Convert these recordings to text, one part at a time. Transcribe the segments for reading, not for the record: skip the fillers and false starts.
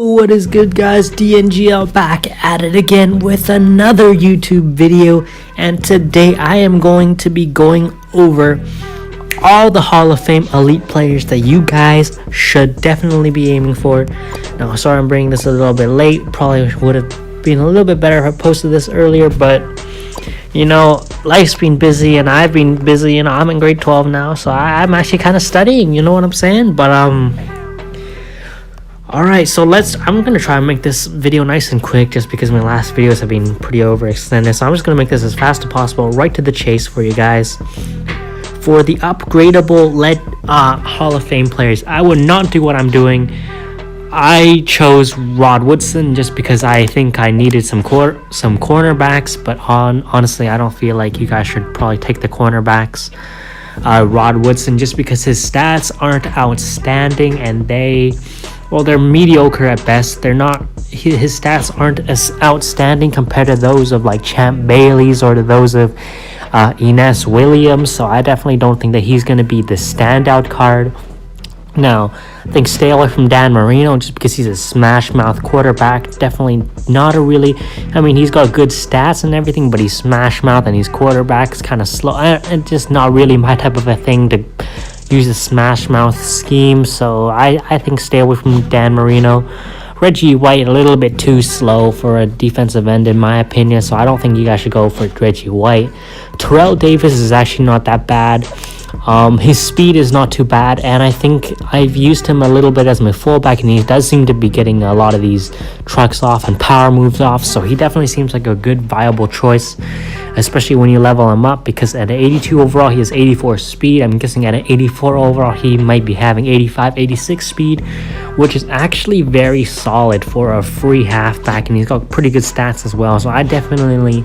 What is good, guys? DNGL back at it again with another YouTube video, and today I am going to be going over all the Hall of Fame elite players that you guys should definitely be aiming for. Now, sorry I'm bringing this a little bit late. Probably would have been a little bit better if I posted this earlier, but you know, life's been busy and I've been busy. You know, I'm in grade 12 now, so I'm actually kind of studying, you know what I'm saying? But alright, so I'm gonna try and make this video nice and quick, just because my last videos have been pretty overextended. So I'm just gonna make this as fast as possible, right to the chase for you guys. For the upgradable Hall of Fame players, I would not do what I'm doing. I chose Rod Woodson just because I think I needed some cornerbacks, but honestly, I don't feel like you guys should probably take the cornerbacks. Rod Woodson, just because his stats aren't outstanding and they're mediocre at best. They're not. His stats aren't as outstanding compared to those of like Champ Bailey's or to those of Ines Williams. So I definitely don't think that he's going to be the standout card. Now, I think stay away from Dan Marino just because he's a smash mouth quarterback. Definitely not a really. I mean, he's got good stats and everything, but he's smash mouth and he's quarterback's kind of slow and just not really my type of a thing to use a smash mouth scheme. So I think stay away from Dan Marino. Reggie White, a little bit too slow for a defensive end in my opinion, so I don't think you guys should go for Reggie White. Terrell Davis is actually not that bad. His speed is not too bad, and I think I've used him a little bit as my fullback, and he does seem to be getting a lot of these trucks off and power moves off, so he definitely seems like a good viable choice, especially when you level him up, because at an 82 overall he has 84 speed. I'm guessing at an 84 overall he might be having 85, 86 speed, which is actually very solid for a free halfback, and he's got pretty good stats as well. So I definitely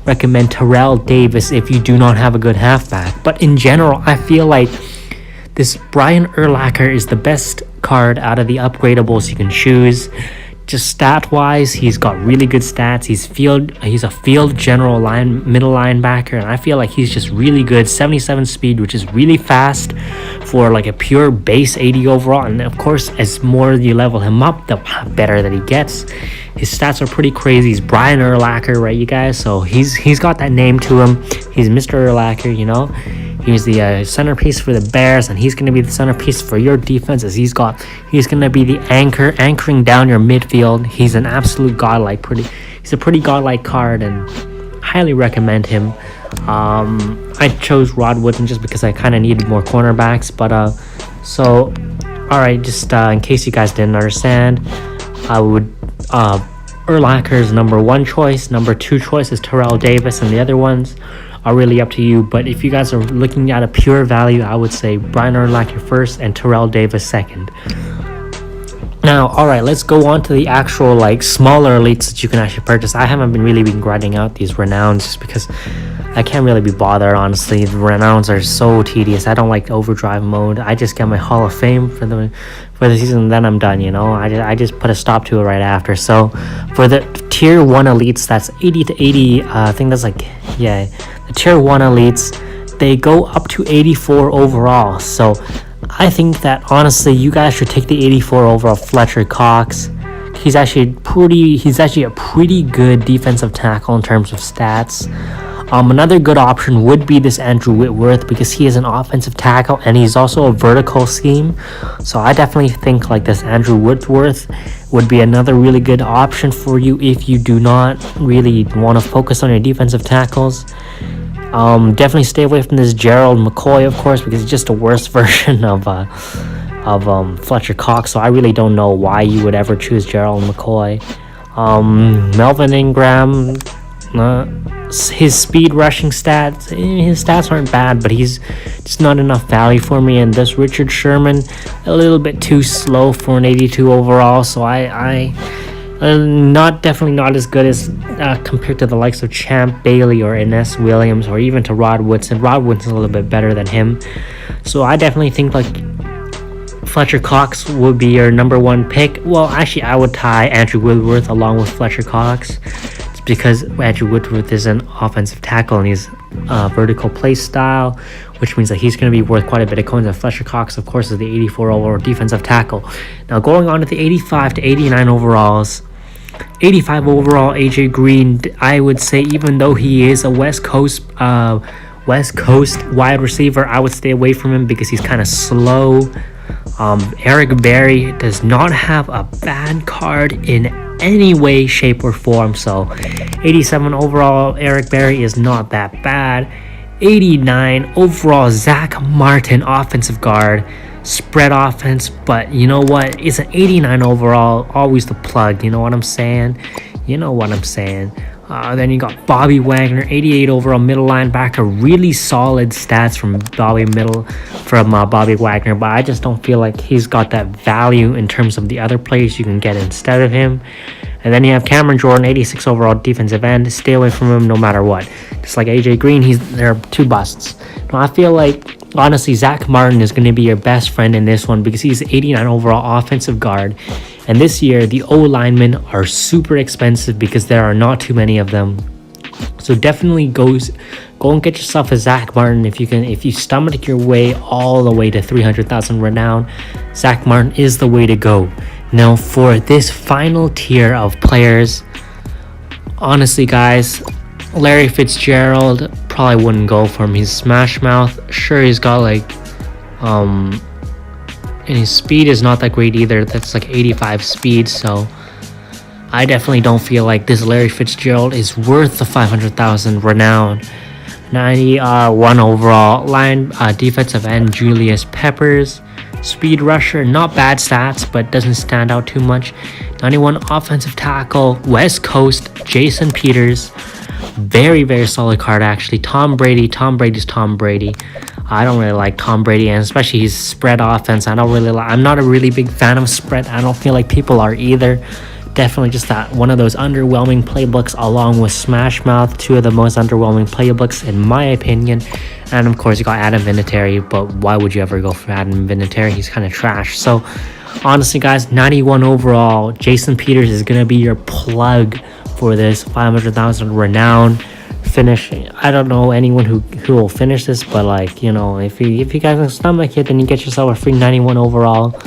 recommend Terrell Davis if you do not have a good halfback. But in general, I feel like this Brian Urlacher is the best card out of the upgradables you can choose. Just stat wise, he's got really good stats. He's a field general middle linebacker, and I feel like he's just really good. 77 speed, which is really fast for like a pure base 80 overall. And of course, as more you level him up, the better that he gets. His stats are pretty crazy. He's Brian Urlacher, right, you guys? So he's got that name to him. He's Mr. Urlacher, you know. He's the centerpiece for the Bears, and he's going to be the centerpiece for your defense, as he's going to be the anchoring down your midfield. He's an absolute he's a pretty godlike card, and highly recommend him. I chose Rod Woodson just because I kind of needed more cornerbacks, but so alright, just in case you guys didn't understand, I would Urlacher's number one choice. Number two choice is Terrell Davis, and the other ones are really up to you. But if you guys are looking at a pure value, I would say Brian Urlacher first and Terrell Davis second. Now, alright, let's go on to the actual like smaller elites that you can actually purchase. I haven't been grinding out these renowns just because I can't really be bothered, honestly. The renowns are so tedious. I don't like overdrive mode. I just get my Hall of Fame for the season, and then I'm done, you know. I just put a stop to it right after. So for the tier 1 elites, that's 80 to 80. I think that's like, yeah, the tier 1 elites, they go up to 84 overall. So I think that honestly you guys should take the 84 overall Fletcher Cox. He's actually a pretty good defensive tackle in terms of stats. Another good option would be this Andrew Whitworth, because he is an offensive tackle and he's also a vertical scheme. So I definitely think like this Andrew Whitworth would be another really good option for you if you do not really want to focus on your defensive tackles. Definitely stay away from this Gerald McCoy, of course, because he's just a worse version of Fletcher Cox. So I really don't know why you would ever choose Gerald McCoy. Melvin Ingram, his speed rushing stats, his stats aren't bad, but he's just not enough value for me. And this Richard Sherman, a little bit too slow for an 82 overall. So definitely not as good as compared to the likes of Champ Bailey or Ines Williams, or even to Rod Woodson. Rod Woodson's a little bit better than him. So I definitely think like Fletcher Cox would be your number one pick. Well, actually, I would tie Andrew Whitworth along with Fletcher Cox, just because Andrew Whitworth is an offensive tackle and he's vertical play style, which means that he's going to be worth quite a bit of coins. And Fletcher Cox, of course, is the 84 overall defensive tackle. Now going on to the 85 to 89 overalls. 85 overall, AJ Green, I would say, even though he is a West Coast wide receiver, I would stay away from him because he's kind of slow. Eric Berry does not have a bad card in any way, shape, or form. So 87 overall, Eric Berry is not that bad. 89 overall, Zach Martin, offensive guard, spread offense. But you know what? It's an 89 overall, always the plug. You know what I'm saying? Then you got Bobby Wagner, 88 overall, middle linebacker. Really solid stats from Bobby Wagner, but I just don't feel like he's got that value in terms of the other players you can get instead of him. And then you have Cameron Jordan, 86 overall, defensive end. Stay away from him no matter what. Just like AJ Green, there are two busts. Now I feel like, honestly, Zach Martin is going to be your best friend in this one because he's 89 overall offensive guard. And this year, the O-linemen are super expensive because there are not too many of them. So definitely go and get yourself a Zach Martin if you stomach your way all the way to 300,000 renown. Zach Martin is the way to go. Now for this final tier of players, honestly guys, Larry Fitzgerald probably wouldn't go for him. He's smash mouth. Sure, he's got and his speed is not that great either. That's like 85 speed, so I definitely don't feel like this Larry Fitzgerald is worth the 500,000 renown. 91 overall, defensive end, Julius Peppers. Speed rusher, not bad stats, but doesn't stand out too much. 91 offensive tackle, West Coast, Jason Peters. Very, very solid card, actually. Tom Brady's Tom Brady. I don't really like Tom Brady, and especially his spread offense. I'm not a really big fan of spread. I don't feel like people are either. Definitely just that one of those underwhelming playbooks, along with Smash Mouth, two of the most underwhelming playbooks in my opinion. And of course you got Adam Vinatieri, but why would you ever go for Adam Vinatieri? He's kind of trash. So honestly guys, 91 overall, Jason Peters is going to be your plug for this 500,000 renown finish. I don't know anyone who will finish this, but like, you know, if you guys can stomach it, then you get yourself a free 91 overall.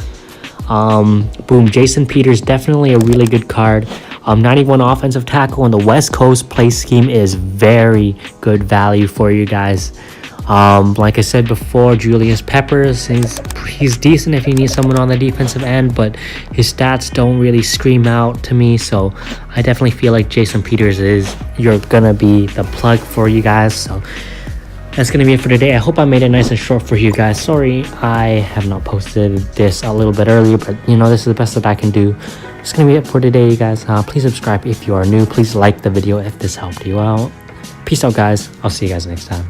Boom, Jason Peters, definitely a really good card. 91 offensive tackle, and the West Coast play scheme is very good value for you guys. Like I said before, Julius Peppers, he's decent if you need someone on the defensive end, but his stats don't really scream out to me, so I definitely feel like Jason Peters you're gonna be the plug for you guys. So that's gonna be it for today. I hope I made it nice and short for you guys. Sorry I have not posted this a little bit earlier, but you know, this is the best that I can do. That's gonna be it for today, you guys. Please subscribe if you are new. Please like the video if this helped you out. Peace out, guys. I'll see you guys next time.